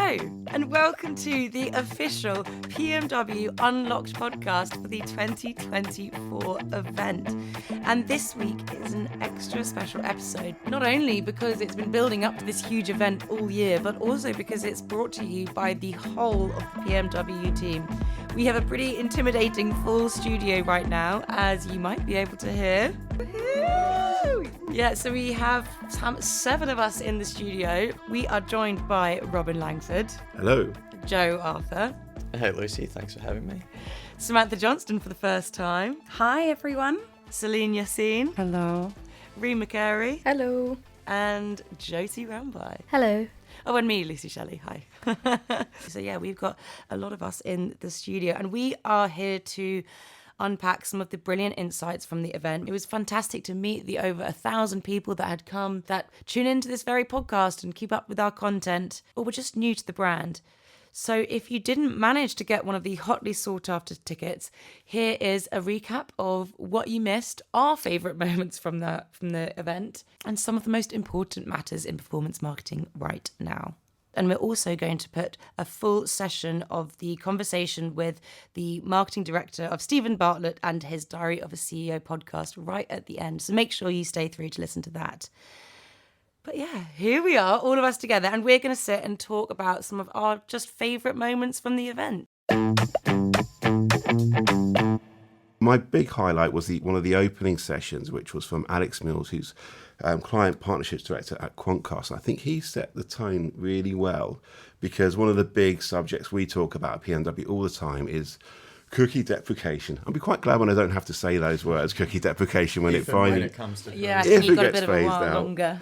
Hello, and welcome to the official PMW Unlocked podcast for the 2024 event. And this week is an extra special episode, not only because it's been building up to this huge event all year, but also because it's brought to you by the whole of the PMW team. We have a pretty intimidating full studio right now, as you might be able to hear. Woo-hoo! Yeah, so we have 7 of us in the studio. We are joined by Robin Langford. Hello. Joe Arthur. Hey Lucy, thanks for having me. Samantha Johnston for the first time. Hi everyone. Celine Yassine. Hello. Ree McCary. Hello. And Josie Rambai. Hello. Oh, and me, Lucy Shelley. Hi. So yeah, we've got a lot of us in the studio, and we are here to unpack some of the brilliant insights from the event. It was fantastic to meet the over 1,000 people that had come, that tune into this very podcast and keep up with our content, or were just new to the brand. So if you didn't manage to get one of the hotly sought after tickets, here is a recap of what you missed, our favourite moments from the event, and some of the most important matters in performance marketing right now. And we're also going to put a full session of the conversation with the marketing director of Steven Bartlett and his Diary of a CEO podcast right at the end. So make sure you stay through to listen to that. But yeah, here we are, all of us together, and we're going to sit and talk about some of our just favourite moments from the event. My big highlight was one of the opening sessions, which was from Alex Mills, who's Client Partnerships Director at Quantcast. I think he set the tone really well, because one of the big subjects we talk about at PMW all the time is cookie deprecation. I'll be quite glad when I don't have to say those words, cookie deprecation, when it comes to I think you've got a bit of a while longer.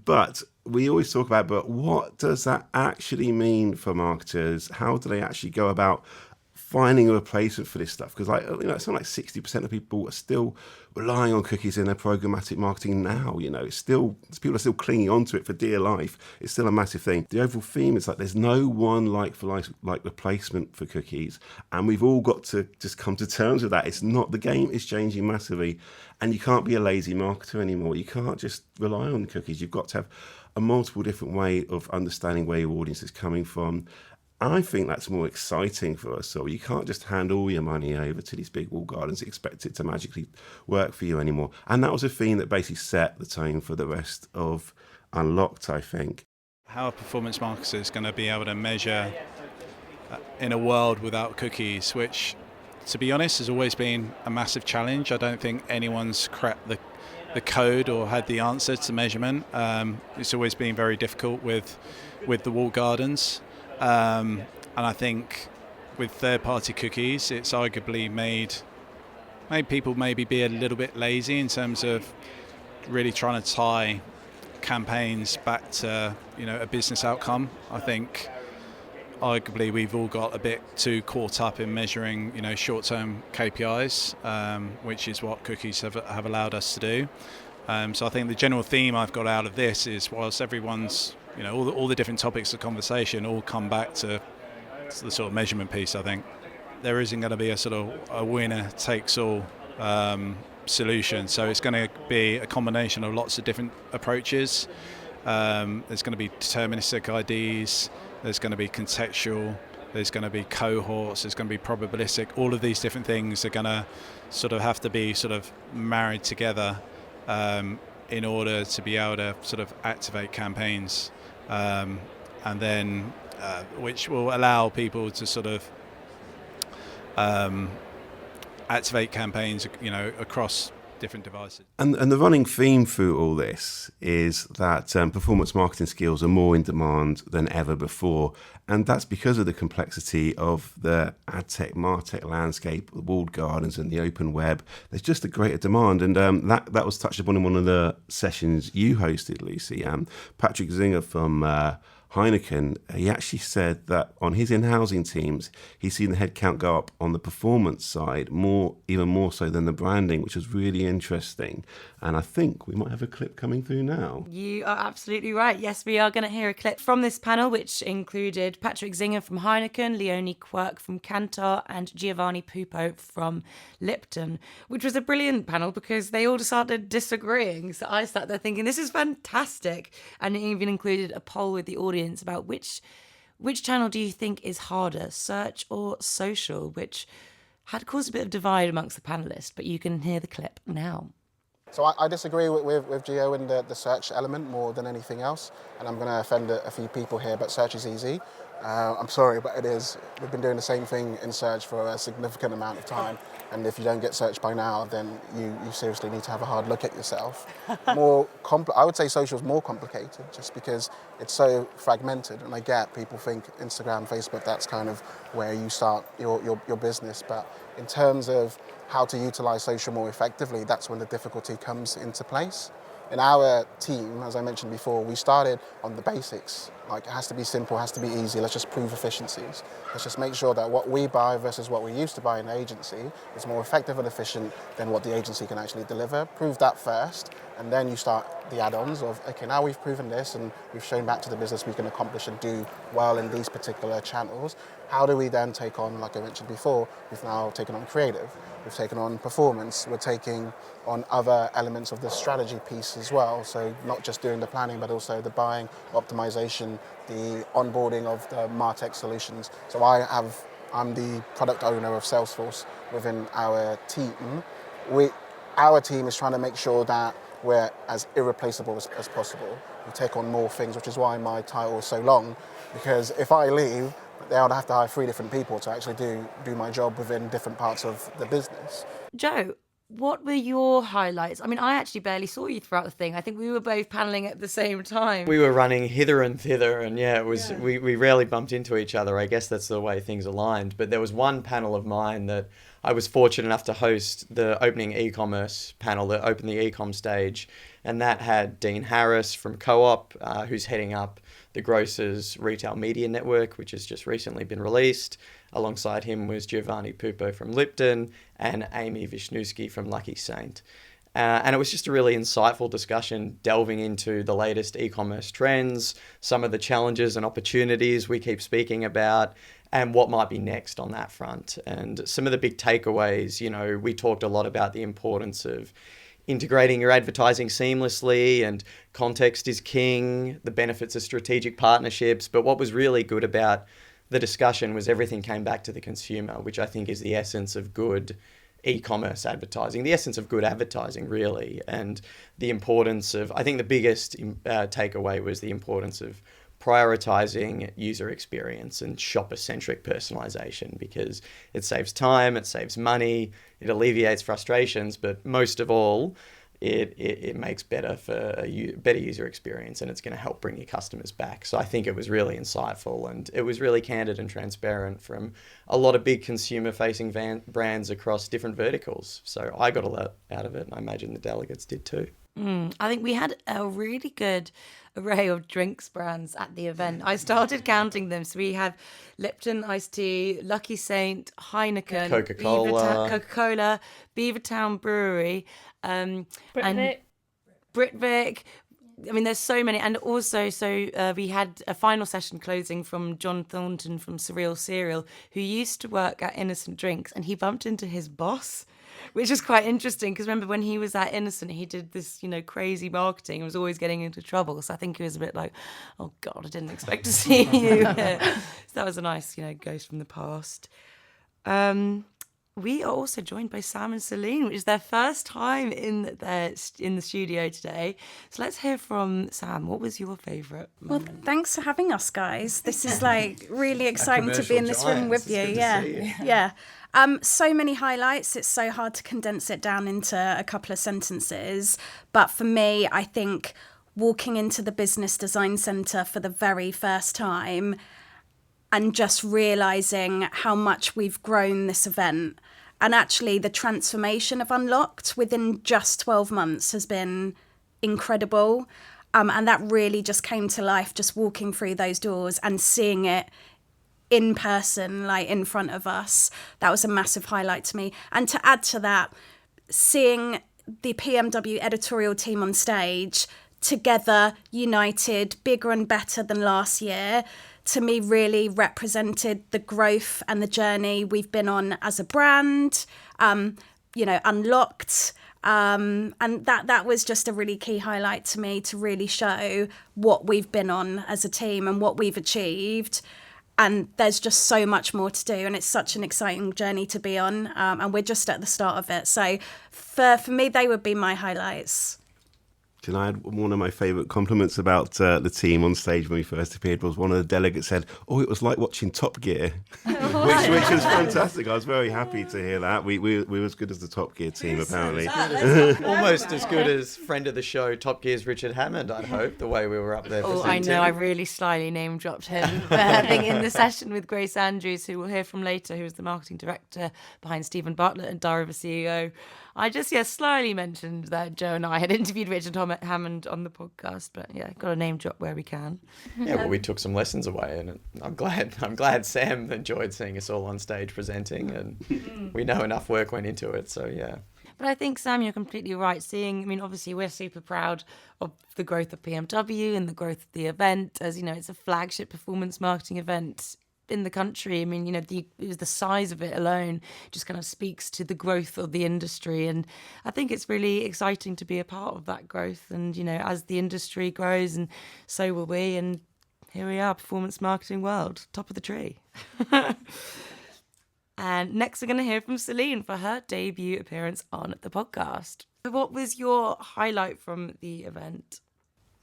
But we always talk about, but what does that actually mean for marketers? How do they actually go about finding a replacement for this stuff? Because it's something like 60% of people are still relying on cookies in their programmatic marketing now. It's still, people are still clinging onto it for dear life. It's still a massive thing. The overall theme is like there's no one like for like replacement for cookies, and we've all got to just come to terms with that. It's not, the game is changing massively, and you can't be a lazy marketer anymore. You can't just rely on cookies. You've got to have a multiple different way of understanding where your audience is coming from. I think that's more exciting for us. So you can't just hand all your money over to these big walled gardens and expect it to magically work for you anymore. And that was a theme that basically set the tone for the rest of Unlocked, I think. How are performance marketers going to be able to measure in a world without cookies, which, to be honest, has always been a massive challenge. I don't think anyone's cracked the code or had the answer to measurement. It's always been very difficult with the walled gardens. And I think with third-party cookies, it's arguably made people maybe be a little bit lazy in terms of really trying to tie campaigns back to a business outcome. I think arguably we've all got a bit too caught up in measuring short-term KPIs, which is what cookies have allowed us to do. So I think the general theme I've got out of this is, whilst everyone's all the different topics of conversation all come back to the sort of measurement piece. I think there isn't going to be a sort of a winner takes all solution. So it's going to be a combination of lots of different approaches. There's going to be deterministic IDs. There's going to be contextual. There's going to be cohorts. There's going to be probabilistic. All of these different things are going to sort of have to be sort of married together in order to be able to sort of activate campaigns. And then which will allow people to sort of activate campaigns, across different devices. And the running theme through all this is that performance marketing skills are more in demand than ever before, and that's because of the complexity of the ad tech, martech landscape, the walled gardens and the open web. There's just a greater demand, and that was touched upon in one of the sessions you hosted, Lucy. Patrick Zinger from Heineken, he actually said that on his in-housing teams, he's seen the headcount go up on the performance side even more so than the branding, which was really interesting. And I think we might have a clip coming through now. You are absolutely right. Yes, we are going to hear a clip from this panel, which included Patrick Zinger from Heineken, Leonie Quirk from Kantar, and Giovanni Pupo from Lipton, which was a brilliant panel because they all started disagreeing. So I sat there thinking, this is fantastic. And it even included a poll with the audience about which Which channel do you think is harder, search or social, which had caused a bit of divide amongst the panellists, but you can hear the clip now. So I disagree with Gio in the search element more than anything else, and I'm going to offend a few people here, but search is easy. I'm sorry, but it is. We've been doing the same thing in search for a significant amount of time, and if you don't get search by now, then you seriously need to have a hard look at yourself. I would say social is more complicated, just because it's so fragmented, and I get people think Instagram, Facebook, that's kind of where you start your business, but in terms of how to utilize social more effectively, that's when the difficulty comes into place. In our team, as I mentioned before, we started on the basics. Like, it has to be simple, it has to be easy. Let's just prove efficiencies. Let's just make sure that what we buy versus what we used to buy in the agency is more effective and efficient than what the agency can actually deliver. Prove that first, and then you start the add-ons of, okay, now we've proven this and we've shown back to the business we can accomplish and do well in these particular channels. How do we then take on, like I mentioned before, we've now taken on creative, we've taken on performance, we're taking on other elements of the strategy piece as well. So not just doing the planning, but also the buying, optimization, the onboarding of the MarTech solutions. So I'm the product owner of Salesforce within our team. Our team is trying to make sure that we're as irreplaceable as possible. We take on more things, which is why my title is so long, because if I leave, they'll have to hire 3 different people to actually do my job within different parts of the business. Joe, what were your highlights? I mean, I actually barely saw you throughout the thing. I think we were both paneling at the same time. We were running hither and thither, and we rarely bumped into each other. I guess that's the way things aligned. But there was one panel of mine that I was fortunate enough to host, the opening e-commerce panel that opened the e-com stage, and that had Dean Harris from Co-op, who's heading up the Grocers Retail Media Network, which has just recently been released. Alongside him was Giovanni Pupo from Lipton and Amy Wisniewski from Lucky Saint. And it was just a really insightful discussion delving into the latest e-commerce trends, some of the challenges and opportunities we keep speaking about, and what might be next on that front. And some of the big takeaways, we talked a lot about the importance of integrating your advertising seamlessly, and context is king, the benefits of strategic partnerships. But what was really good about the discussion was everything came back to the consumer, which I think is the essence of good e-commerce advertising, the essence of good advertising, really. And the importance of, I think the biggest takeaway was the importance of prioritizing user experience and shopper-centric personalization, because it saves time, it saves money, it alleviates frustrations, but most of all, it makes better for a better user experience, and it's going to help bring your customers back. So I think it was really insightful, and it was really candid and transparent from a lot of big consumer-facing brands across different verticals. So I got a lot out of it, and I imagine the delegates did too. I think we had a really good array of drinks brands at the event. I started counting them. So we have Lipton Iced Tea, Lucky Saint, Heineken, Coca-Cola, Beavertown Brewery, and Britvic. I mean, there's so many. And also, we had a final session closing from John Thornton from Surreal Cereal, who used to work at Innocent Drinks, and he bumped into his boss, which is quite interesting, because remember when he was at Innocent, he did this, crazy marketing and was always getting into trouble. So I think he was a bit like, oh God, I didn't expect to see you here. So that was a nice, ghost from the past. We are also joined by Sam and Celine, which is their first time in the studio today. So let's hear from Sam. What was your favourite moment? Well, thanks for having us, guys. This is really exciting to be in this room with you. Yeah. So many highlights. It's so hard to condense it down into a couple of sentences. But for me, I think walking into the Business Design Centre for the very first time and just realising how much we've grown this event, and actually the transformation of Unlocked within just 12 months has been incredible. And that really just came to life just walking through those doors and seeing it in person, in front of us. That was a massive highlight to me. And to add to that, seeing the PMW editorial team on stage together, united, bigger and better than last year, to me really represented the growth and the journey we've been on as a brand, Unlocked. And that was just a really key highlight to me, to really show what we've been on as a team and what we've achieved. And there's just so much more to do, and it's such an exciting journey to be on, and we're just at the start of it. So for me, they would be my highlights. Can I add one of my favourite compliments about the team on stage when we first appeared was one of the delegates said, "Oh, it was like watching Top Gear," which was fantastic. I was very happy to hear that. We were as good as the Top Gear team, apparently. Almost as good as friend of the show, Top Gear's Richard Hammond, I'd hope, the way we were up there. Oh, I know, I really slyly name dropped him. But I think in the session with Grace Andrews, who we'll hear from later, who was the marketing director behind Steven Bartlett and Diary of a CEO, I just, slyly mentioned that Joe and I had interviewed Richard Hammond on the podcast, but got to name drop where we can. Yeah, well, we took some lessons away, and I'm glad Sam enjoyed seeing us all on stage presenting, and we know enough work went into it, so yeah. But I think, Sam, you're completely right. Obviously we're super proud of the growth of PMW and the growth of the event. As you know, it's a flagship performance marketing event in the country. It was the size of it alone just kind of speaks to the growth of the industry, and I think it's really exciting to be a part of that growth. And as the industry grows, and so will we, and here we are, performance marketing world, top of the tree. And next we're going to hear from Celine for her debut appearance on the podcast. What was your highlight from the event?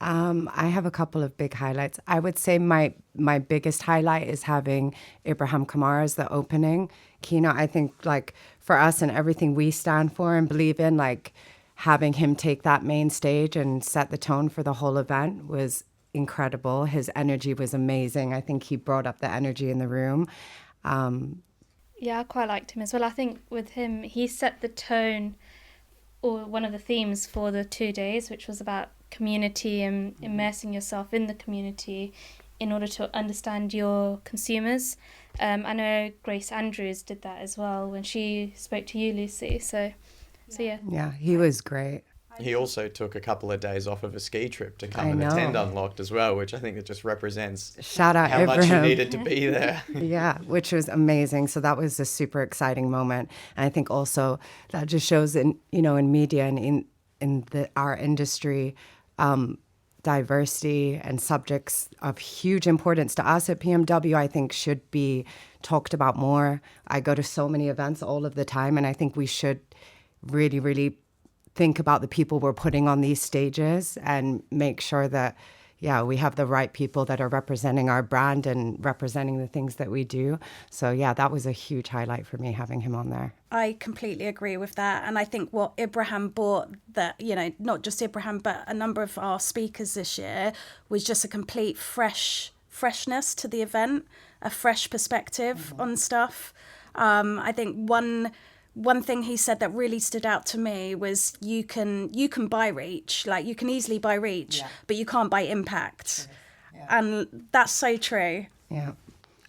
I have a couple of big highlights. I would say my biggest highlight is having Ibrahim Kamara as the opening keynote. I think for us and everything we stand for and believe in, having him take that main stage and set the tone for the whole event was incredible. His energy was amazing. I think he brought up the energy in the room. Yeah, I quite liked him as well. I think with him, he set the tone, or one of the themes for the 2 days, which was about community and immersing yourself in the community in order to understand your consumers. I know Grace Andrews did that as well when she spoke to you, Lucy. So yeah. Yeah, he was great. He also took a couple of days off of a ski trip to come and attend Unlocked as well, which I think it just represents Shout out how Ibrahim. much you needed to be there. Yeah, which was amazing. So that was a super exciting moment. And I think also that just shows in media and in our industry, diversity and subjects of huge importance to us at PMW, I think should be talked about more. I go to so many events all of the time, and I think we should really, really think about the people we're putting on these stages and make sure that, we have the right people that are representing our brand and representing the things that we do. So, that was a huge highlight for me, having him on there. I completely agree with that. And I think what Ibrahim brought, that, not just Ibrahim, but a number of our speakers this year, was just a complete freshness to the event, a fresh perspective on stuff. I think one thing he said that really stood out to me was you can buy reach, you can easily buy reach, but you can't buy impact. Yeah. And that's so true. Yeah.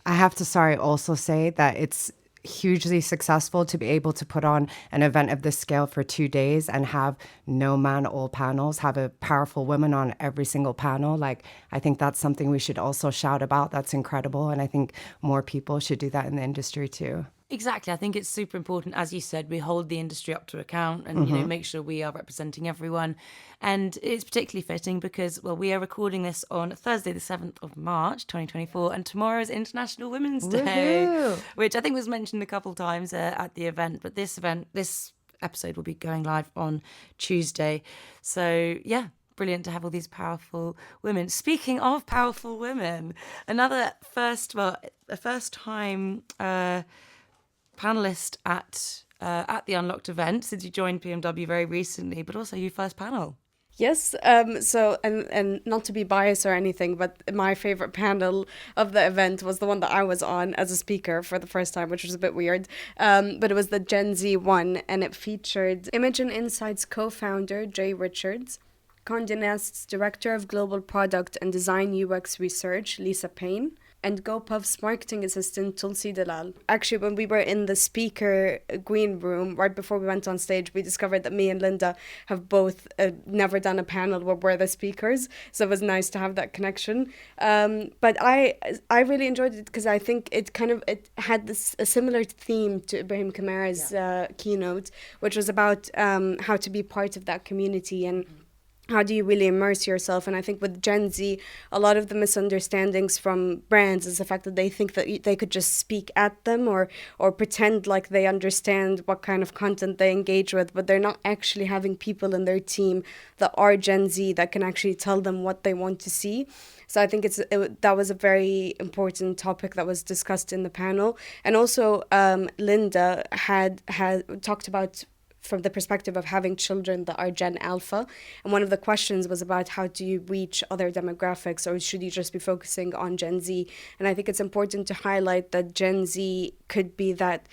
I have to also say that it's hugely successful to be able to put on an event of this scale for 2 days and have no man all panels, have a powerful woman on every single panel. I think that's something we should also shout about. That's incredible. And I think more people should do that in the industry too. Exactly. I think it's super important, as you said, we hold the industry up to account and make sure we are representing everyone. And it's particularly fitting because, we are recording this on Thursday, the 7th of March, 2024, and tomorrow is International Women's Day, Woohoo! Which I think was mentioned a couple of times at the event. But this episode will be going live on Tuesday. So, brilliant to have all these powerful women. Speaking of powerful women, a first time panelist at the Unlocked event, since you joined PMW very recently, but also your first panel. Yes, so and not to be biased or anything, but my favorite panel of the event was the one that I was on as a speaker for the first time, which was a bit weird. But it was the Gen Z one, and it featured Imogen Insight's co-founder, Jay Richards, Condé Nast's Director of Global Product and Design UX Research, Lisa Payne, and GoPuff's marketing assistant, Tulsi Dalal. Actually, when we were in the speaker green room, right before we went on stage, we discovered that me and Linda have both never done a panel where we're the speakers, so it was nice to have that connection. But I really enjoyed it because I think it had a similar theme to Ibrahim Kamara's keynote, which was about how to be part of that community and how do you really immerse yourself? And I think with Gen Z, a lot of the misunderstandings from brands is the fact that they think that they could just speak at them or pretend like they understand what kind of content they engage with, but they're not actually having people in their team that are Gen Z that can actually tell them what they want to see. So I think that was a very important topic that was discussed in the panel. And also Linda had talked about from the perspective of having children that are Gen Alpha. And one of the questions was about how do you reach other demographics, or should you just be focusing on Gen Z? And I think it's important to highlight that Gen Z could be that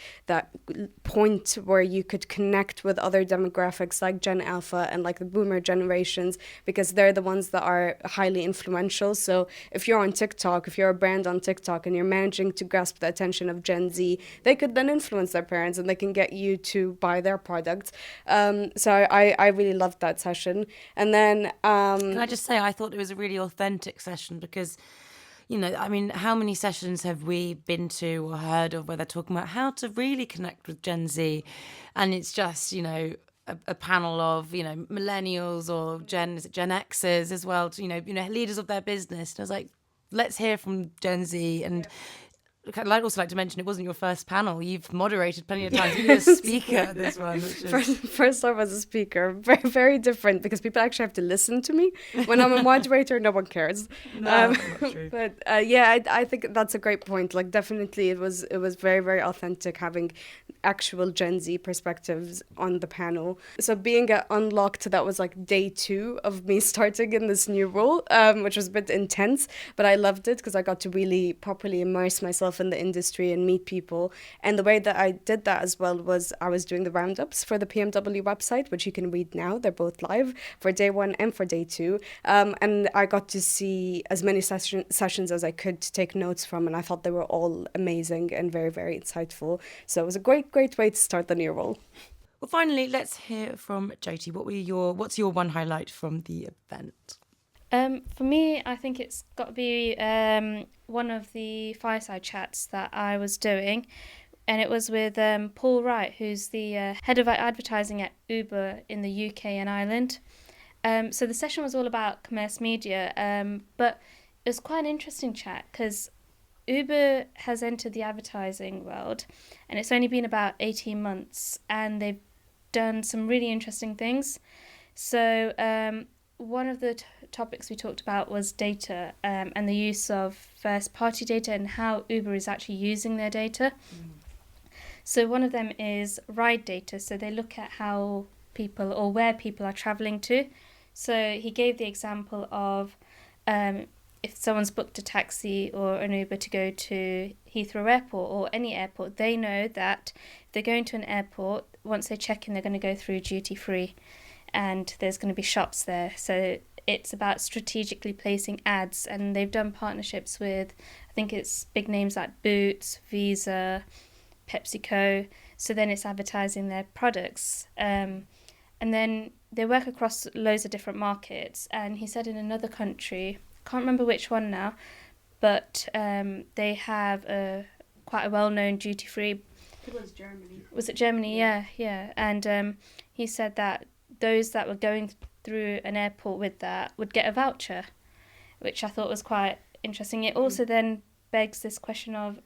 point where you could connect with other demographics like Gen Alpha and like the boomer generations, because they're the ones that are highly influential. So if you're on TikTok, if you're a brand on TikTok and you're managing to grasp the attention of Gen Z, they could then influence their parents and they can get you to buy their product. So I really loved that session. And then can I just say, I thought it was a really authentic session because, you know, I mean, how many sessions have we been to or heard of where they're talking about how to really connect with Gen Z, and it's just, you know, a panel of, you know, millennials or Gen Xers as well, to, you know, leaders of their business. And I was like, let's hear from Gen Z. And I'd also like to mention, it wasn't your first panel. You've moderated plenty of times. You were a speaker at this one. First time as a speaker, very, very different, because people actually have to listen to me. When I'm a moderator, no one cares. No, not true. But I think that's a great point. Like, definitely, it was very, very authentic having actual Gen Z perspectives on the panel. So being at Unlocked, that was like day 2 of me starting in this new role, which was a bit intense, but I loved it because I got to really properly immerse myself in the industry and meet people. And the way that I did that as well was I was doing the roundups for the PMW website, which you can read now. They're both live for day 1 and for day 2. And I got to see as many sessions as I could to take notes from, and I thought they were all amazing and very, very insightful. So it was a great way to start the new role. Well, finally, let's hear from Jyoti. What's your one highlight from the event? For me, I think it's got to be one of the fireside chats that I was doing, and it was with Paul Wright, who's the head of advertising at Uber in the UK and Ireland. So the session was all about commerce media, but it was quite an interesting chat because Uber has entered the advertising world, and it's only been about 18 months, and they've done some really interesting things. So one of the topics we talked about was data and the use of first-party data and how Uber is actually using their data. So one of them is ride data. So they look at how people or where people are travelling to. So he gave the example of if someone's booked a taxi or an Uber to go to Heathrow Airport or any airport, they know that if they're going to an airport, once they check in, they're going to go through duty-free and there's going to be shops there. So it's about strategically placing ads, and they've done partnerships with, I think it's big names like Boots, Visa, PepsiCo. So then it's advertising their products. And then they work across loads of different markets. And he said in another country, can't remember which one now, but they have quite a well-known duty-free. It was Germany. Was it Germany? Yeah. And he said that those that were going through an airport with that would get a voucher, which I thought was quite interesting. It also then begs this question of,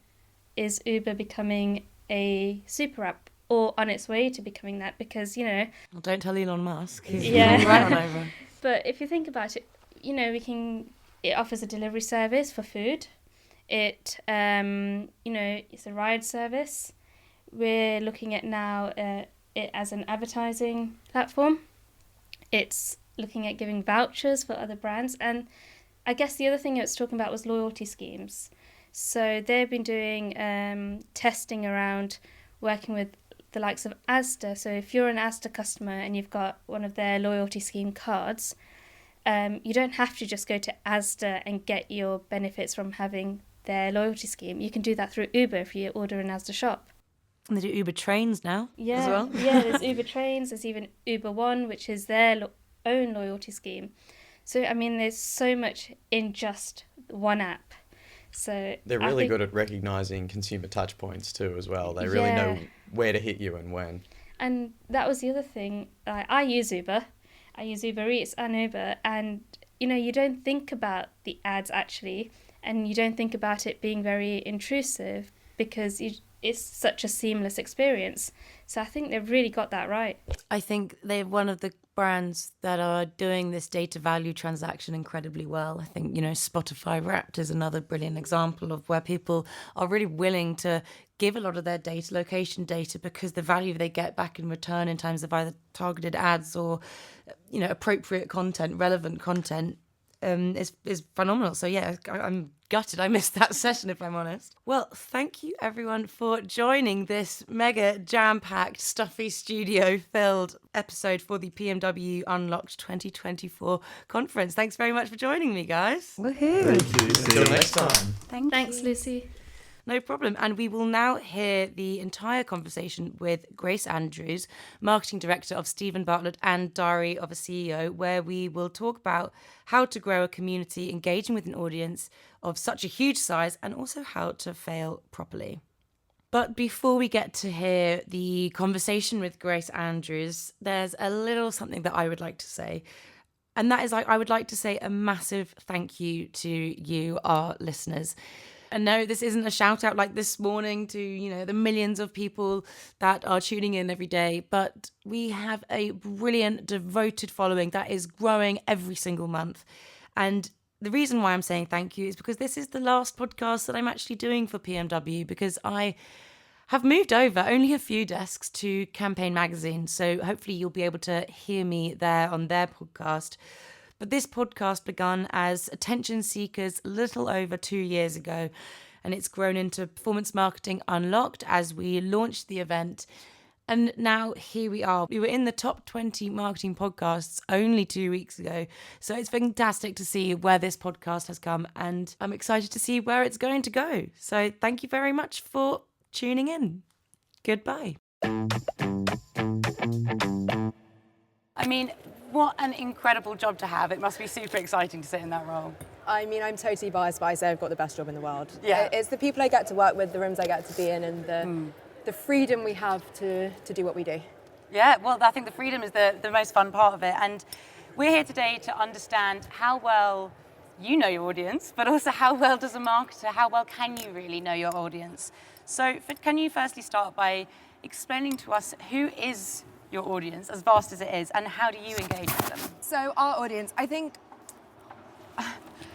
is Uber becoming a super app or on its way to becoming that? Because, you know... Well, don't tell Elon Musk. Yeah. Right on over. But if you think about it, you know, it offers a delivery service for food. It, it's a ride service. We're looking at now it as an advertising platform. It's looking at giving vouchers for other brands. And I guess the other thing it was talking about was loyalty schemes. So they've been doing testing around working with the likes of Asda. So if you're an Asda customer and you've got one of their loyalty scheme cards, you don't have to just go to Asda and get your benefits from having their loyalty scheme. You can do that through Uber if you order an Asda shop. And they do Uber trains now as well. Yeah, there's Uber trains, there's even Uber One, which is their own loyalty scheme. So, I mean, there's so much in just one app. So they're really good at recognising consumer touch points too as well. They really know where to hit you and when. And that was the other thing. I use Uber, I use Uber Eats and Uber, and you don't think about the ads actually, and you don't think about it being very intrusive because it's such a seamless experience. So I think they've really got that right. I think they're one of the brands that are doing this data value transaction incredibly well. I think, Spotify Wrapped is another brilliant example of where people are really willing to give a lot of their data, location data, because the value they get back in return in terms of either targeted ads or, appropriate content, relevant content, is phenomenal. So yeah, I'm gutted I missed that session, if I'm honest. Well, thank you everyone for joining this mega jam-packed, stuffy, studio-filled episode for the PMW Unlocked 2024 conference. Thanks very much for joining me, guys. Woohoo! Thank you, Lucy. Until next time. Thanks, Lucy. No problem. And we will now hear the entire conversation with Grace Andrews, Marketing Director of Steven Bartlett and Diary of a CEO, where we will talk about how to grow a community engaging with an audience of such a huge size and also how to fail properly. But before we get to hear the conversation with Grace Andrews, there's a little something that I would like to say. And that is, I would like to say a massive thank you to you, our listeners. And no, this isn't a shout out like this morning to, the millions of people that are tuning in every day, but we have a brilliant, devoted following that is growing every single month. And the reason why I'm saying thank you is because this is the last podcast that I'm actually doing for PMW, because I have moved over only a few desks to Campaign Magazine. So hopefully you'll be able to hear me there on their podcast. But this podcast began as Attention Seekers a little over 2 years ago, and it's grown into Performance Marketing Unlocked as we launched the event. And now here we are. We were in the top 20 marketing podcasts only 2 weeks ago. So it's fantastic to see where this podcast has come, and I'm excited to see where it's going to go. So thank you very much for tuning in. Goodbye. I mean, what an incredible job to have. It must be super exciting to sit in that role. I mean, I'm totally biased, but I say I've got the best job in the world. Yeah. It's the people I get to work with, the rooms I get to be in, and the freedom we have to do what we do. Yeah, well, I think the freedom is the most fun part of it. And we're here today to understand how well you know your audience, but also how well does a marketer, how well can you really know your audience? So can you firstly start by explaining to us who is your audience, as vast as it is, and how do you engage with them? So our audience, I think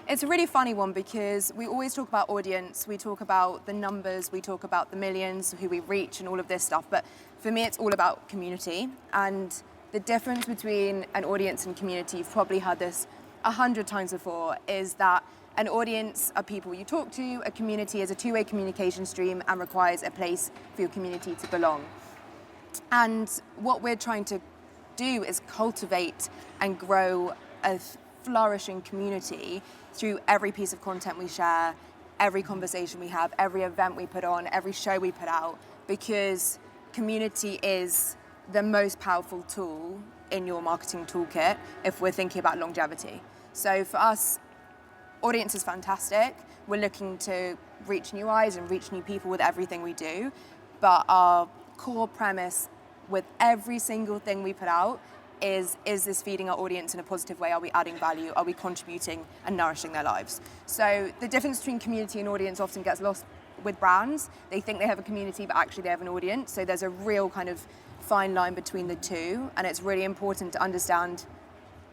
it's a really funny one because we always talk about audience, we talk about the numbers, we talk about the millions, who we reach and all of this stuff, but for me it's all about community. And the difference between an audience and community, you've probably heard this 100 times before, is that an audience are people you talk to, a community is a two-way communication stream and requires a place for your community to belong. And what we're trying to do is cultivate and grow a flourishing community through every piece of content we share, every conversation we have, every event we put on, every show we put out, because community is the most powerful tool in your marketing toolkit if we're thinking about longevity. So for us, audience is fantastic. We're looking to reach new eyes and reach new people with everything we do, but our core premise with every single thing we put out is this feeding our audience in a positive way? Are we adding value? Are we contributing and nourishing their lives? So the difference between community and audience often gets lost with brands. They think they have a community, but actually they have an audience. So there's a real kind of fine line between the two, and it's really important to understand,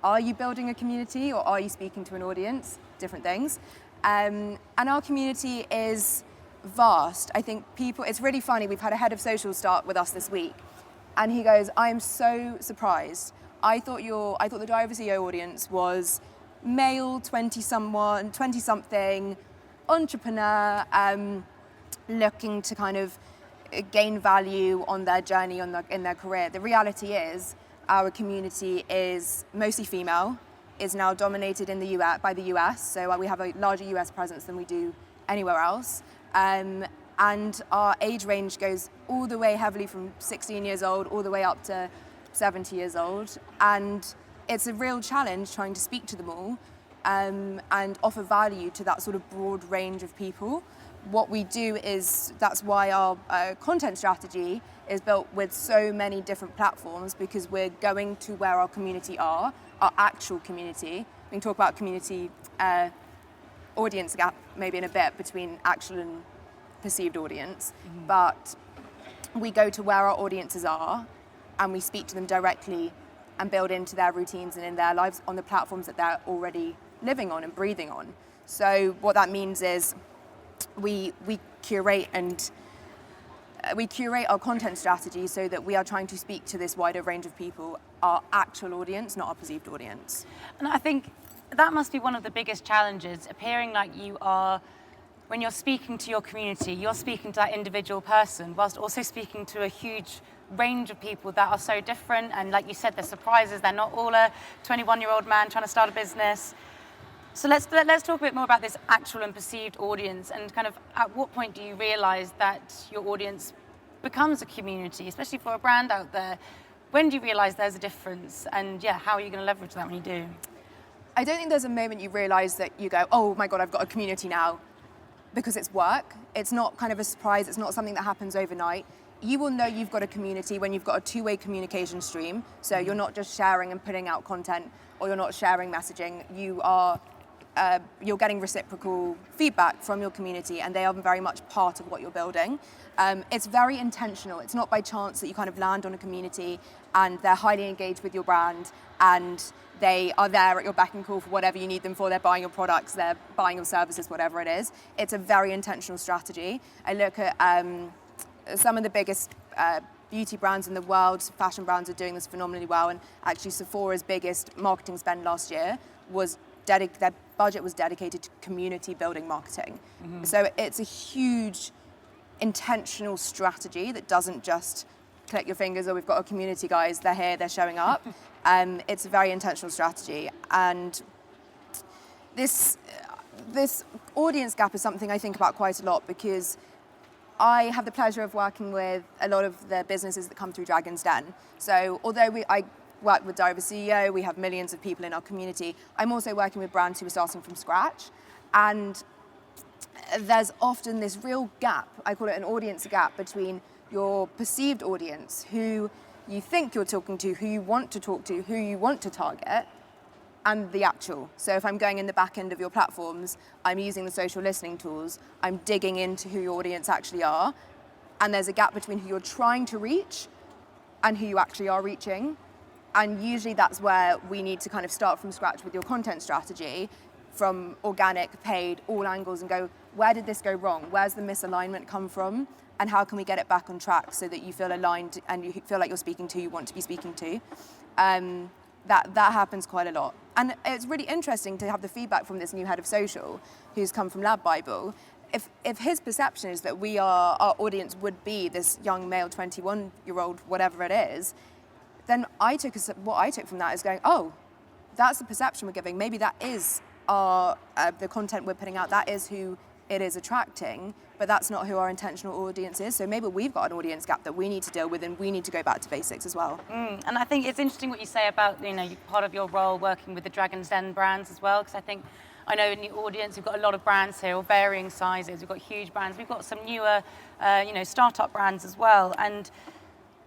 are you building a community or are you speaking to an audience? Different things. And our community is vast. I think it's really funny, we've had a head of social start with us this week, and he goes, I am so surprised. I thought the Diary of a CEO audience was male, 20-something, entrepreneur, looking to kind of gain value on their journey in their career. The reality is our community is mostly female, is now dominated in the US by the US, so we have a larger US presence than we do anywhere else. And our age range goes all the way heavily from 16 years old all the way up to 70 years old. And it's a real challenge trying to speak to them all. and offer value to that sort of broad range of people. What we do is, that's why our content strategy is built with so many different platforms, because we're going to where our community are, our actual community. We can talk about community audience gap maybe in a bit between actual and perceived audience, but we go to where our audiences are and we speak to them directly and build into their routines and in their lives on the platforms that they're already living on and breathing on. So what that means is we curate our content strategy so that we are trying to speak to this wider range of people, our actual audience, not our perceived audience. And I think that must be one of the biggest challenges, appearing like you are, when you're speaking to your community, you're speaking to that individual person, whilst also speaking to a huge range of people that are so different. And like you said, they're surprises. They're not all a 21-year-old man trying to start a business. So let's talk a bit more about this actual and perceived audience, and kind of at what point do you realise that your audience becomes a community, especially for a brand out there? When do you realise there's a difference, and how are you going to leverage that when you do? I don't think there's a moment you realise that you go, oh my God, I've got a community now, because it's work. It's not kind of a surprise. It's not something that happens overnight. You will know you've got a community when you've got a two-way communication stream. So you're not just sharing and putting out content, or you're not sharing messaging. You're getting reciprocal feedback from your community, and they are very much part of what you're building. It's very intentional. It's not by chance that you kind of land on a community and they're highly engaged with your brand and they are there at your beck and call for whatever you need them for. They're buying your products, they're buying your services, whatever it is. It's a very intentional strategy. I look at some of the biggest beauty brands in the world, fashion brands are doing this phenomenally well, and actually Sephora's biggest marketing spend last year was their budget was dedicated to community building marketing. So it's a huge intentional strategy that doesn't just click your fingers, oh, we've got a community, guys, they're here, they're showing up. It's a very intentional strategy. And this audience gap is something I think about quite a lot, because I have the pleasure of working with a lot of the businesses that come through Dragon's Den. So although I work with Diary of a CEO, we have millions of people in our community, I'm also working with brands who are starting from scratch. And there's often this real gap, I call it an audience gap, between your perceived audience, who you think you're talking to, who you want to talk to, who you want to target, and the actual. So if I'm going in the back end of your platforms, I'm using the social listening tools, I'm digging into who your audience actually are, and there's a gap between who you're trying to reach and who you actually are reaching. And usually that's where we need to kind of start from scratch with your content strategy, from organic, paid, all angles, and go, where did this go wrong? Where's the misalignment come from? And how can we get it back on track so that you feel aligned and you feel like you're speaking to who you want to be speaking to? That happens quite a lot. And it's really interesting to have the feedback from this new head of social who's come from Lab Bible. If his perception is that our audience would be this young male 21-year-old, whatever it is, then what I took from that is going, oh, that's the perception we're giving. Maybe that is the content we're putting out. That is who it is attracting, but that's not who our intentional audience is. So maybe we've got an audience gap that we need to deal with, and we need to go back to basics as well. And I think it's interesting what you say about, part of your role working with the Dragon's Den brands as well, because I know in the audience we've got a lot of brands here, of varying sizes. We've got huge brands. We've got some newer, startup brands as well. And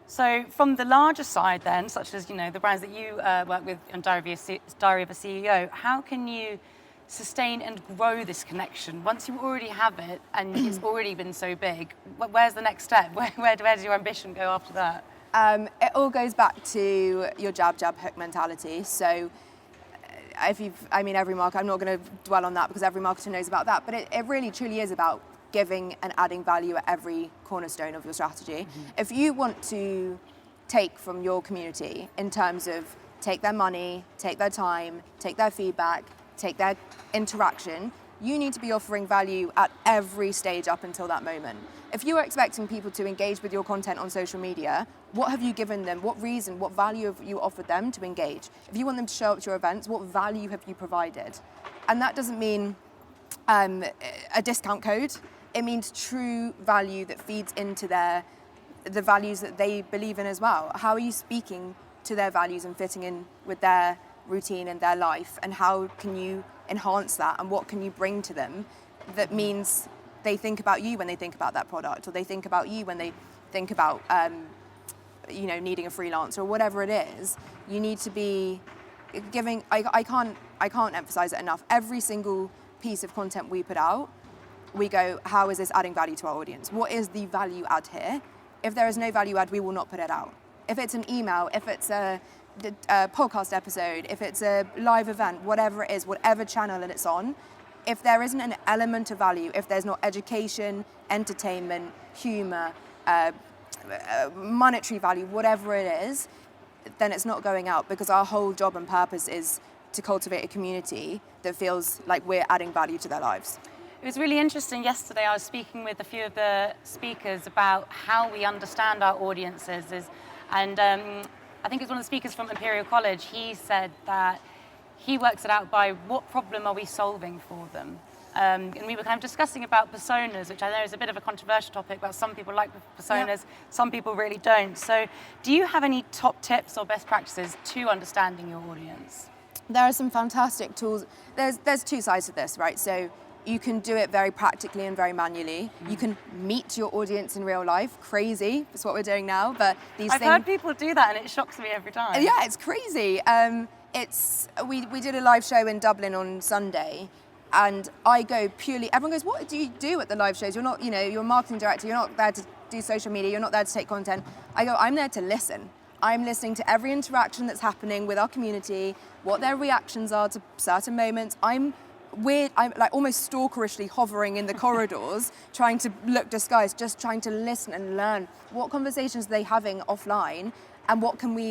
so from the larger side then, such as, the brands that you work with on Diary of a CEO, how can you sustain and grow this connection once you already have it and it's already been so big? Where's the next step? Where does your ambition go after that? It all goes back to your jab, hook mentality. So every marketer, I'm not going to dwell on that because every marketer knows about that, but it really truly is about giving and adding value at every cornerstone of your strategy. If you want to take from your community in terms of take their money, take their time, take their feedback, take their interaction, you need to be offering value at every stage up until that moment. If you are expecting people to engage with your content on social media, what have you given them? What reason, what value have you offered them to engage? If you want them to show up to your events, what value have you provided? And that doesn't mean a discount code. It means true value that feeds into the values that they believe in as well. How are you speaking to their values and fitting in with their routine and their life, and how can you enhance that, and what can you bring to them that means they think about you when they think about that product, or they think about you when they think about needing a freelancer or whatever it is. You need to be giving. I can't emphasize it enough. Every single piece of content we put out, we go, how is this adding value to our audience? What is the value add here? If there is no value add, we will not put it out. If it's an email, if it's a podcast episode, if it's a live event, whatever it is, whatever channel that it's on, if there isn't an element of value, if there's not education, entertainment, humor, monetary value, whatever it is, then it's not going out, because our whole job and purpose is to cultivate a community that feels like we're adding value to their lives. It was really interesting yesterday. I was speaking with a few of the speakers about how we understand our audiences. And I think it was one of the speakers from Imperial College. He said that he works it out by what problem are we solving for them. And we were kind of discussing about personas, which I know is a bit of a controversial topic, but some people like personas, some people really don't. So do you have any top tips or best practices to understanding your audience? There are some fantastic tools. There's two sides to this, right? So you can do it very practically and very manually. You can meet your audience in real life. Crazy, that's what we're doing now. But I've heard people do that, and it shocks me every time. Yeah, it's crazy. We did a live show in Dublin on Sunday, and I go purely. Everyone goes, "What do you do at the live shows? You're not, you're a marketing director. You're not there to do social media. You're not there to take content." I go, "I'm there to listen. I'm listening to every interaction that's happening with our community, what their reactions are to certain moments. I'm like almost stalkerishly hovering in the corridors, trying to look disguised, just trying to listen and learn what conversations are they having offline, and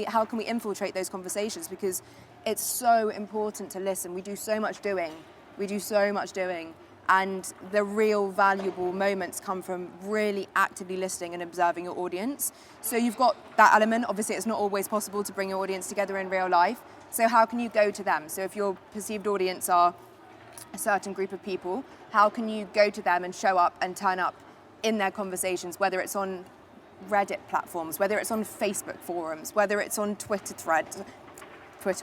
how can we infiltrate those conversations, because it's so important to listen. We do so much doing, and the real valuable moments come from really actively listening and observing your audience. So you've got that element. Obviously, it's not always possible to bring your audience together in real life. So how can you go to them? So if your perceived audience are a certain group of people, how can you go to them and show up and turn up in their conversations, whether it's on Reddit platforms, whether it's on Facebook forums, whether it's on Twitter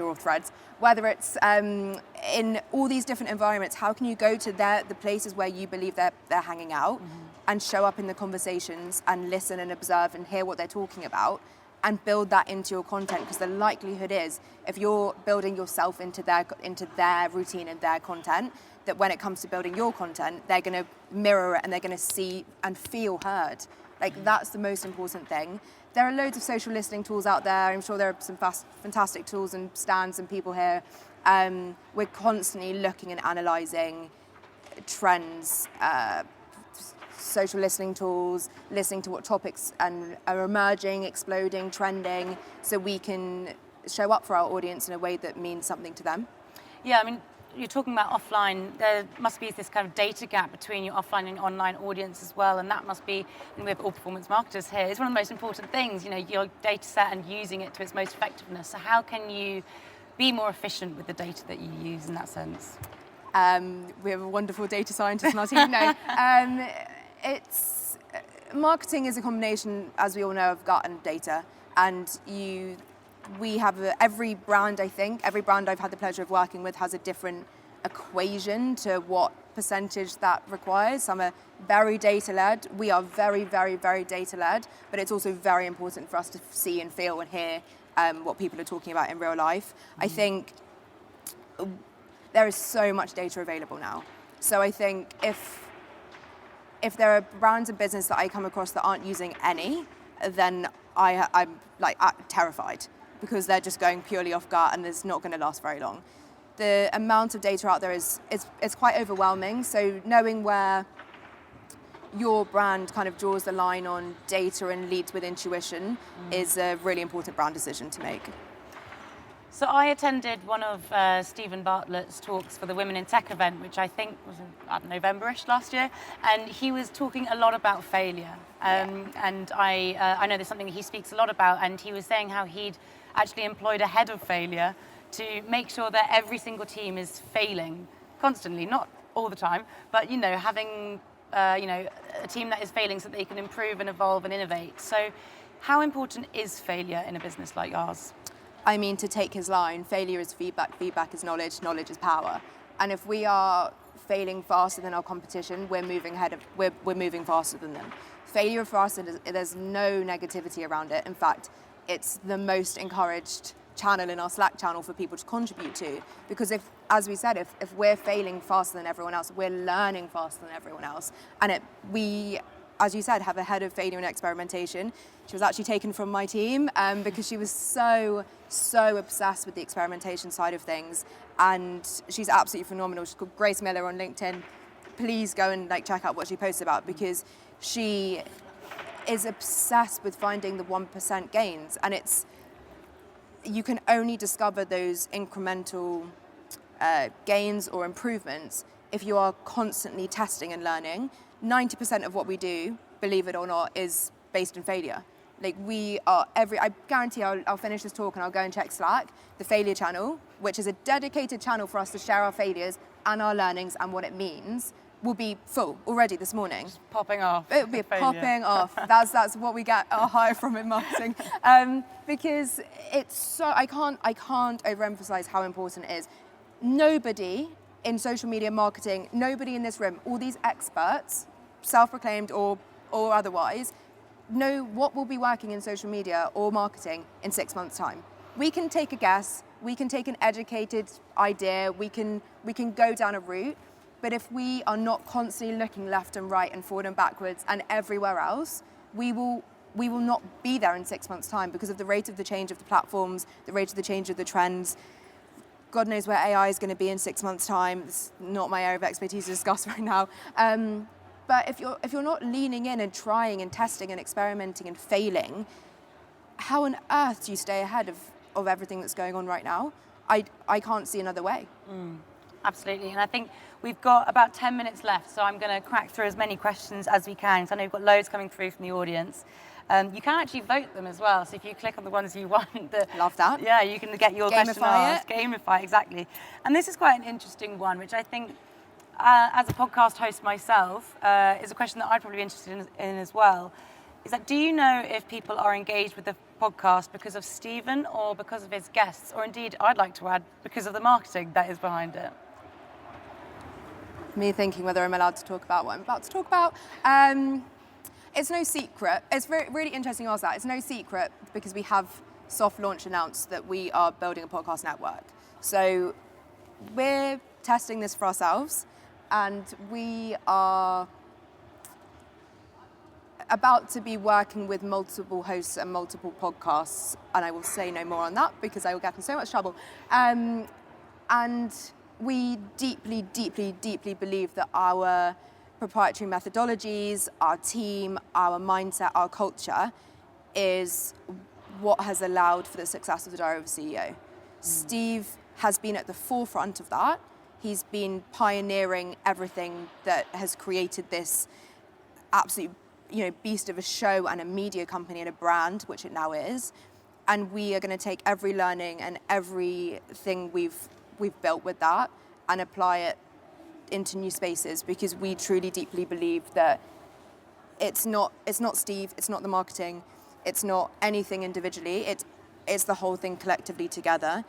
or threads, whether it's in all these different environments. How can you go to the places where you believe they're hanging out, and show up in the conversations and listen and observe and hear what they're talking about, and build that into your content? Because the likelihood is, if you're building yourself into their routine and their content, that when it comes to building your content, they're going to mirror it and they're going to see and feel heard. Like, that's the most important thing. There are loads of social listening tools out there. I'm sure there are some fantastic tools and stands and people here. We're constantly looking and analysing trends, social listening tools, listening to what topics are emerging, exploding, trending, so we can show up for our audience in a way that means something to them. Yeah, I mean, you're talking about offline. There must be this kind of data gap between your offline and online audience as well, and that must be, and we have all performance marketers here, it's one of the most important things, your data set and using it to its most effectiveness. So how can you be more efficient with the data that you use in that sense? We have a wonderful data scientist on our team. No, marketing is a combination, as we all know, of gut and data. And we have every brand I've had the pleasure of working with has a different equation to what percentage that requires. Some are very data-led. We are very, very, very data-led, but it's also very important for us to see and feel and hear what people are talking about in real life. I think there is so much data available now. So I think if there are brands and business that I come across that aren't using any, then I'm like terrified, because they're just going purely off gut and it's not going to last very long. The amount of data out there is quite overwhelming. So knowing where your brand kind of draws the line on data and leads with intuition is a really important brand decision to make. So I attended one of Steven Bartlett's talks for the Women in Tech event, which I think was in November-ish last year, and he was talking a lot about failure. And I know there's something that he speaks a lot about, and he was saying how he'd actually employed a head of failure to make sure that every single team is failing constantly, not all the time, but having a team that is failing so that they can improve and evolve and innovate. So how important is failure in a business like ours? I mean, to take his line, failure is feedback, feedback is knowledge, knowledge is power. And if we are failing faster than our competition, we're moving faster than them. Failure for us, there's no negativity around it. In fact, it's the most encouraged channel in our Slack channel for people to contribute to. Because if, as we said, if we're failing faster than everyone else, we're learning faster than everyone else. And we, as you said, have a head of failure and experimentation. She was actually taken from my team because she was so obsessed with the experimentation side of things. And she's absolutely phenomenal. She's called Grace Miller on LinkedIn. Please go and check out what she posts about, because she is obsessed with finding the 1% gains. And you can only discover those incremental gains or improvements if you are constantly testing and learning. 90% of what we do, believe it or not, is based in failure. Like I guarantee I'll finish this talk and I'll go and check Slack, the failure channel, which is a dedicated channel for us to share our failures and our learnings and what it means, will be full already this morning. Just popping off. It will be popping off. That's what we get our hire from in marketing. Because it's so, I can't overemphasize how important it is. Nobody in social media marketing, nobody in this room, all these experts, self-proclaimed or otherwise, know what will be working in social media or marketing in 6 months' time. We can take a guess, we can take an educated idea, we can go down a route, but if we are not constantly looking left and right and forward and backwards and everywhere else, we will not be there in 6 months' time because of the rate of the change of the platforms, the rate of the change of the trends. God knows where AI is going to be in 6 months' time. It's not my area of expertise to discuss right now. But if you're not leaning in and trying and testing and experimenting and failing, how on earth do you stay ahead of everything that's going on right now? I can't see another way. Absolutely, and I think we've got about 10 minutes left, so I'm going to crack through as many questions as we can. So I know we've got loads coming through from the audience. You can actually vote them as well, so if you click on the ones you want. Love that. Yeah, you can get your question asked. Gamify, exactly. And this is quite an interesting one, which I think, as a podcast host myself, is a question that I'd probably be interested in as well. Is that, do you know if people are engaged with the podcast because of Steven or because of his guests, or indeed, I'd like to add, because of the marketing that is behind it? Me thinking whether I'm allowed to talk about what I'm about to talk about. It's no secret. It's really interesting you ask that. It's no secret because we have soft launch announced that we are building a podcast network. So we're testing this for ourselves, and we are about to be working with multiple hosts and multiple podcasts, and I will say no more on that because I will get in so much trouble. And we deeply, deeply, deeply believe that our proprietary methodologies, our team, our mindset, our culture is what has allowed for the success of the Diary of a CEO. Steve has been at the forefront of that. He's been pioneering everything that has created this absolute, beast of a show and a media company and a brand, which it now is. And we are going to take every learning and everything we've built with that and apply it into new spaces, because we truly deeply believe that it's not Steve, it's not the marketing, it's not anything individually, it's the whole thing collectively together.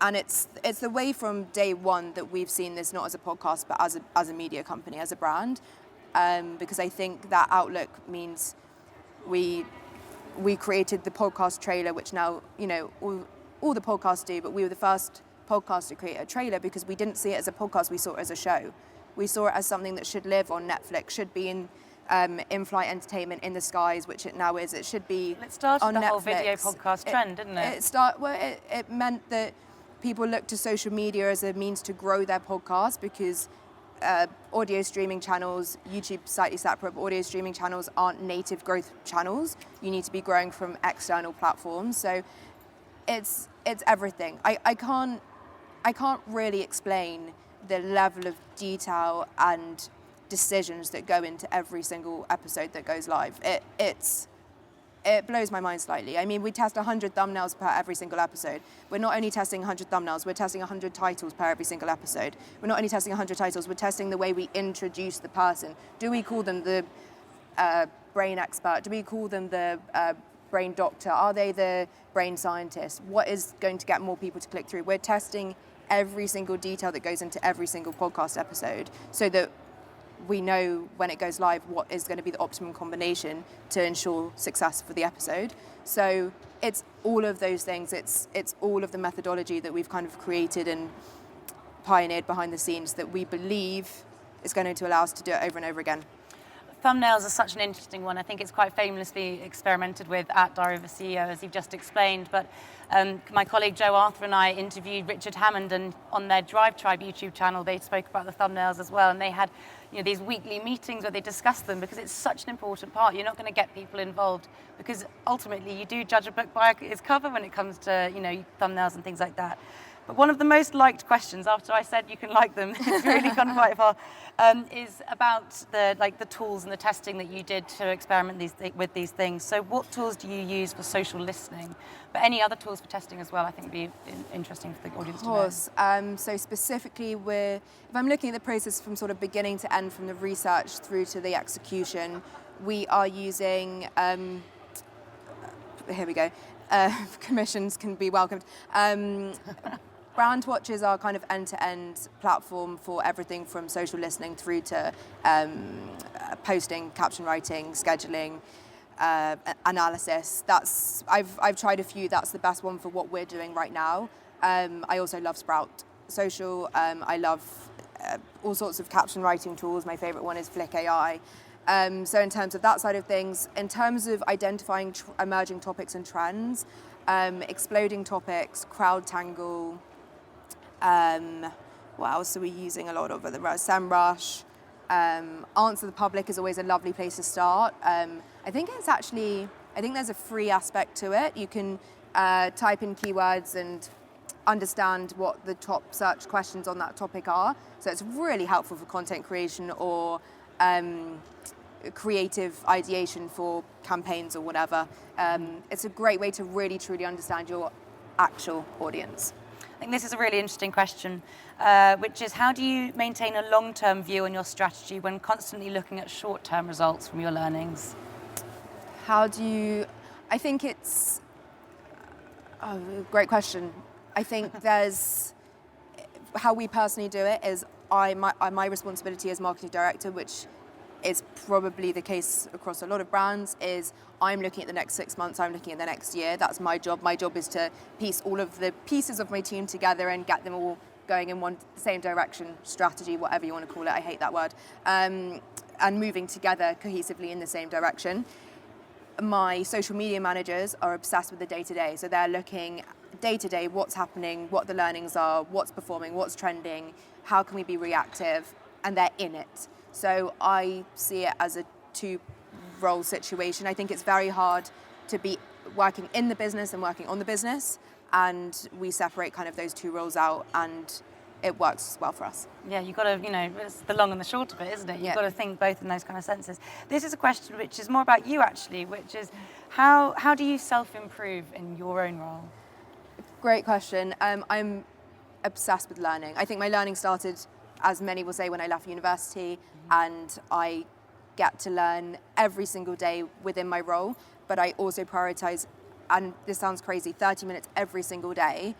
And it's the way from day one that we've seen this not as a podcast but as a media company, as a brand, because I think that outlook means we created the podcast trailer, which now all the podcasts do, but we were the first podcast to create a trailer because we didn't see it as a podcast, we saw it as a show. We saw it as something that should live on Netflix, should be in-flight entertainment in the skies, which it now is. It should be It started on the Netflix. whole video podcast trend, didn't it? It meant that people looked to social media as a means to grow their podcast, because audio streaming channels, YouTube slightly separate, but audio streaming channels aren't native growth channels. You need to be growing from external platforms. So it's everything. I can't really explain the level of detail and decisions that go into every single episode that goes live. It blows my mind slightly. I mean, we test 100 thumbnails per every single episode. We're not only testing 100 thumbnails, we're testing 100 titles per every single episode. We're not only testing 100 titles, we're testing the way we introduce the person. Do we call them the brain expert? Do we call them the brain doctor? Are they the brain scientist? What is going to get more people to click through? We're testing every single detail that goes into every single podcast episode so that we know when it goes live what is going to be the optimum combination to ensure success for the episode. So it's all of those things. It's all of the methodology that we've kind of created and pioneered behind the scenes that we believe is going to allow us to do it over and over again. Thumbnails are such an interesting one. I think it's quite famously experimented with at Diary of a CEO, as you've just explained. But my colleague Joe Arthur and I interviewed Richard Hammond, and on their Drive Tribe YouTube channel, they spoke about the thumbnails as well. And they had, these weekly meetings where they discussed them because it's such an important part. You're not going to get people involved because ultimately you do judge a book by its cover when it comes to, thumbnails and things like that. But one of the most liked questions after I said you can like them, it's really gone quite far, is about the tools and the testing that you did to experiment with these things. So what tools do you use for social listening? But any other tools for testing as well, I think would be interesting for the audience to know. Of course. So specifically, if I'm looking at the process from sort of beginning to end, from the research through to the execution, we are using, here we go, commissions can be welcomed. Brandwatch is our kind of end-to-end platform for everything from social listening through to posting, caption writing, scheduling, analysis. I've tried a few. That's the best one for what we're doing right now. I also love Sprout Social. I love all sorts of caption writing tools. My favorite one is Flick AI. So in terms of that side of things, in terms of identifying emerging topics and trends, exploding topics, CrowdTangle. What else are we using a lot of? SEMrush. Answer the Public is always a lovely place to start. I think there's a free aspect to it. You can type in keywords and understand what the top search questions on that topic are. So it's really helpful for content creation or creative ideation for campaigns or whatever. It's a great way to really, truly understand your actual audience. I think this is a really interesting question, which is how do you maintain a long-term view on your strategy when constantly looking at short-term results from your learnings? I think it's a great question. I think there's, how we personally do it is my responsibility as marketing director, which is probably the case across a lot of brands, is I'm looking at the next 6 months, I'm looking at the next year. That's my job. My job is to piece all of the pieces of my team together and get them all going in one same direction, strategy, whatever you want to call it. I hate that word. And moving together cohesively in the same direction. My social media managers are obsessed with the day-to-day. So they're looking day-to-day, what's happening, what the learnings are, what's performing, what's trending, how can we be reactive, and they're in it. So I see it as a two-role situation. I think it's very hard to be working in the business and working on the business, and we separate kind of those two roles out, and it works well for us. Yeah, you've got to, it's the long and the short of it, isn't it? You've got to think both in those kind of senses. This is a question which is more about you, actually, which is how do you self-improve in your own role? Great question. I'm obsessed with learning. I think my learning started, as many will say, when I left university, and I get to learn every single day within my role, but I also prioritize, and this sounds crazy, 30 minutes every single day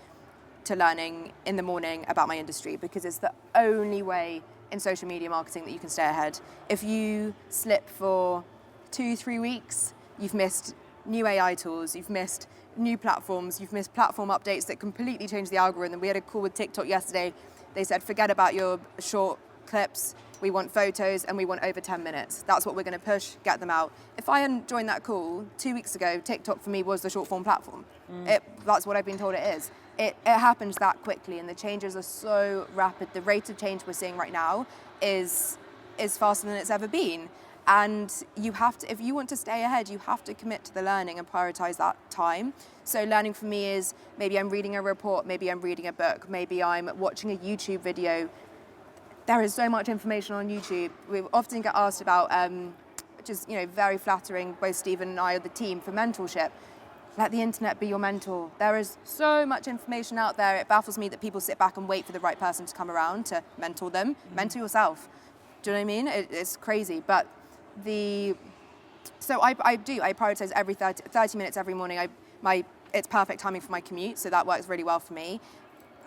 to learning in the morning about my industry, because it's the only way in social media marketing that you can stay ahead. If you slip for 2-3 weeks, you've missed new AI tools, you've missed new platforms, you've missed platform updates that completely change the algorithm. We had a call with TikTok yesterday. They said, forget about your short clips. We want photos and we want over 10 minutes. That's what we're going to push, get them out. If I hadn't joined that call 2 weeks ago, TikTok for me was the short form platform. That's what I've been told it is. It happens that quickly, and the changes are so rapid. The rate of change we're seeing right now is faster than it's ever been. And you have to, if you want to stay ahead, you have to commit to the learning and prioritize that time. So learning for me is maybe I'm reading a report, maybe I'm reading a book, maybe I'm watching a YouTube video. There is so much information on YouTube. We often get asked about, which is very flattering, both Steven and I are the team, for mentorship. Let the internet be your mentor. There is so much information out there. It baffles me that people sit back and wait for the right person to come around to mentor them. Mentor yourself. Do you know what I mean? It's crazy. But the So I prioritize every 30 minutes every morning. It's perfect timing for my commute, so that works really well for me.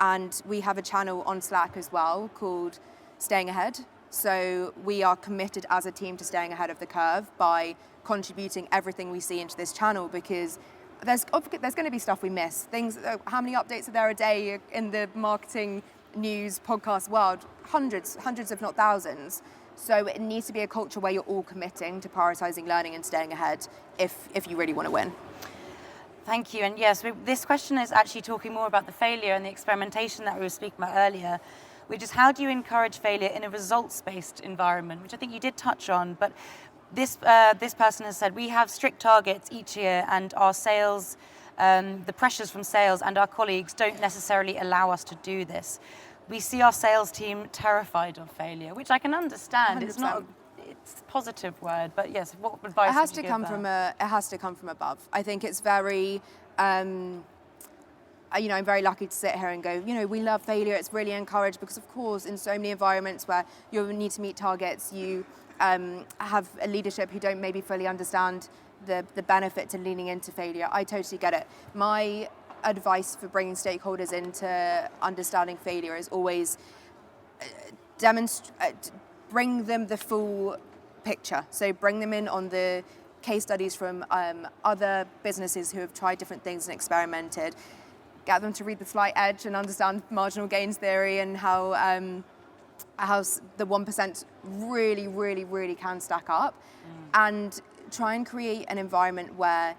And we have a channel on Slack as well called Staying Ahead. So we are committed as a team to staying ahead of the curve by contributing everything we see into this channel, because there's going to be stuff we miss. Things, how many updates are there a day in the marketing, news, podcast world? Hundreds if not thousands. So it needs to be a culture where you're all committing to prioritizing learning and staying ahead if you really want to win. Thank you. And yes, this question is actually talking more about the failure and the experimentation that we were speaking about earlier, which is how do you encourage failure in a results-based environment, which I think you did touch on. But this person has said, we have strict targets each year, and our sales, the pressures from sales and our colleagues don't necessarily allow us to do this. We see our sales team terrified of failure, which I can understand. 100%. It's not it's a positive word, but yes, what advice it has would to you come give from there? it has to come from above. I think it's very I'm very lucky to sit here and go, we love failure. It's really encouraged because, of course, in so many environments where you need to meet targets, you have a leadership who don't maybe fully understand the benefit to leaning into failure. I totally get it. My advice for bringing stakeholders into understanding failure is always bring them the full picture. So bring them in on the case studies from other businesses who have tried different things and experimented. Get them to read The Slight Edge and understand marginal gains theory and how the 1% really, really, really can stack up. And try and create an environment where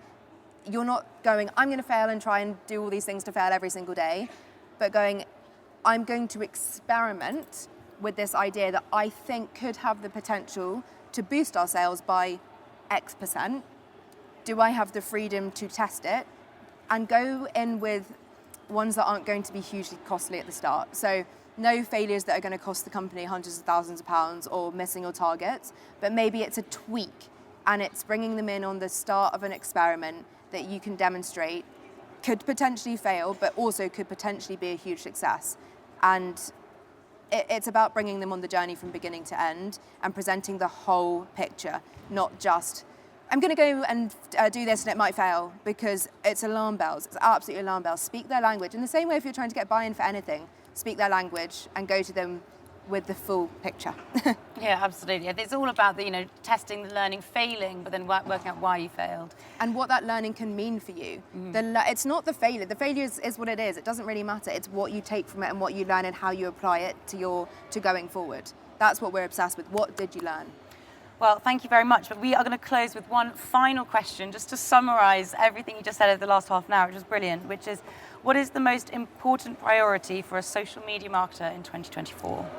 you're not going, I'm going to fail and try and do all these things to fail every single day, but going, I'm going to experiment with this idea that I think could have the potential to boost our sales by X%. Do I have the freedom to test it? And go in with ones that aren't going to be hugely costly at the start. So no failures that are going to cost the company hundreds of thousands of pounds or missing your targets, but maybe it's a tweak and it's bringing them in on the start of an experiment that you can demonstrate could potentially fail, but also could potentially be a huge success. And it's about bringing them on the journey from beginning to end and presenting the whole picture, not just, I'm going to go and do this and it might fail, because it's alarm bells. It's absolutely alarm bells. Speak their language. In the same way, if you're trying to get buy-in for anything, speak their language and go to them with the full picture. Yeah, absolutely. It's all about the, testing, the learning, failing, but then working out why you failed. And what that learning can mean for you. It's not the failure. The failure is what it is. It doesn't really matter. It's what you take from it and what you learn and how you apply it to going forward. That's what we're obsessed with. What did you learn? Well, thank you very much. But we are going to close with one final question, just to summarise everything you just said over the last half an hour, which was brilliant, which is, what is the most important priority for a social media marketer in 2024?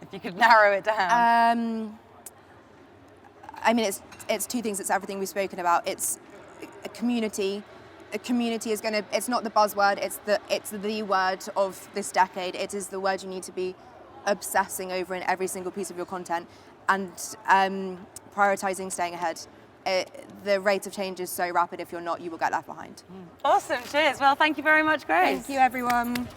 If you could narrow it down. It's two things. It's everything we've spoken about. It's a community. A community is it's not the buzzword, it's the word of this decade. It is the word you need to be obsessing over in every single piece of your content, and prioritizing staying ahead. The rate of change is so rapid. If you're not, you will get left behind. Awesome. Cheers. Well, thank you very much, Grace. Thank you, everyone.